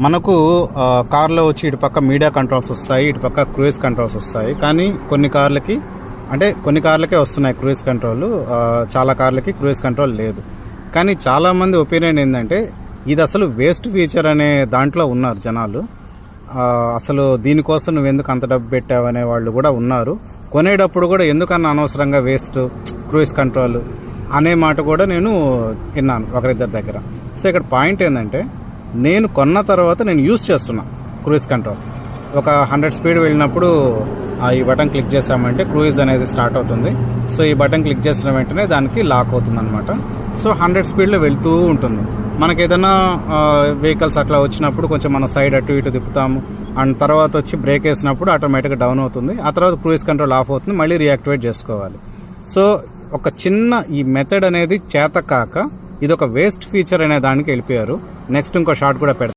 మనకు కార్లో వచ్చి ఇటు పక్క మీడియా కంట్రోల్స్ వస్తాయి, ఇటు పక్క క్రూయిజ్ కంట్రోల్స్ వస్తాయి. కానీ కొన్ని కార్లకే వస్తున్నాయి క్రూయిజ్ కంట్రోల్, చాలా కార్లకి క్రూయిజ్ కంట్రోల్ లేదు. కానీ చాలామంది ఒపీనియన్ ఏంటంటే ఇది అసలు వేస్ట్ ఫీచర్ అనే దాంట్లో ఉన్నారు జనాలు. అసలు దీనికోసం నువ్వు ఎందుకు అంత డబ్బు పెట్టావు అనే వాళ్ళు కూడా ఉన్నారు. కొనేటప్పుడు కూడా ఎందుకన్నా అనవసరంగా వేస్ట్ క్రూయిజ్ కంట్రోల్ అనే మాట కూడా నేను విన్నాను ఒకరిద్దరి దగ్గర. సో ఇక్కడ పాయింట్ ఏంటంటే, నేను కొన్న తర్వాత నేను యూజ్ చేస్తున్నా క్రూయిజ్ కంట్రోల్. ఒక 100 స్పీడ్ వెళ్ళినప్పుడు ఈ బటన్ క్లిక్ చేసామంటే క్రూయిజ్ అనేది స్టార్ట్ అవుతుంది. సో ఈ బటన్ క్లిక్ చేసిన వెంటనే దానికి లాక్ అవుతుంది అనమాట. సో 100 స్పీడ్లో వెళ్తూ ఉంటుంది. మనకి ఏదైనా వెహికల్స్ అట్లా వచ్చినప్పుడు కొంచెం మన సైడ్ అటు ఇటు తిప్పుతాము, అండ్ తర్వాత వచ్చి బ్రేక్ వేసినప్పుడు ఆటోమేటిక్గా డౌన్ అవుతుంది. ఆ తర్వాత క్రూయిజ్ కంట్రోల్ ఆఫ్ అవుతుంది, మళ్ళీ రీయాక్టివేట్ చేసుకోవాలి. సో ఒక చిన్న ఈ మెథడ్ అనేది చేత కాక ఇది ఒక వేస్ట్ ఫీచర్ అనే దానికి వెళ్ళిపోయారు. నెక్స్ట్ ఇంకో షార్ట్ కూడా పెడతారు.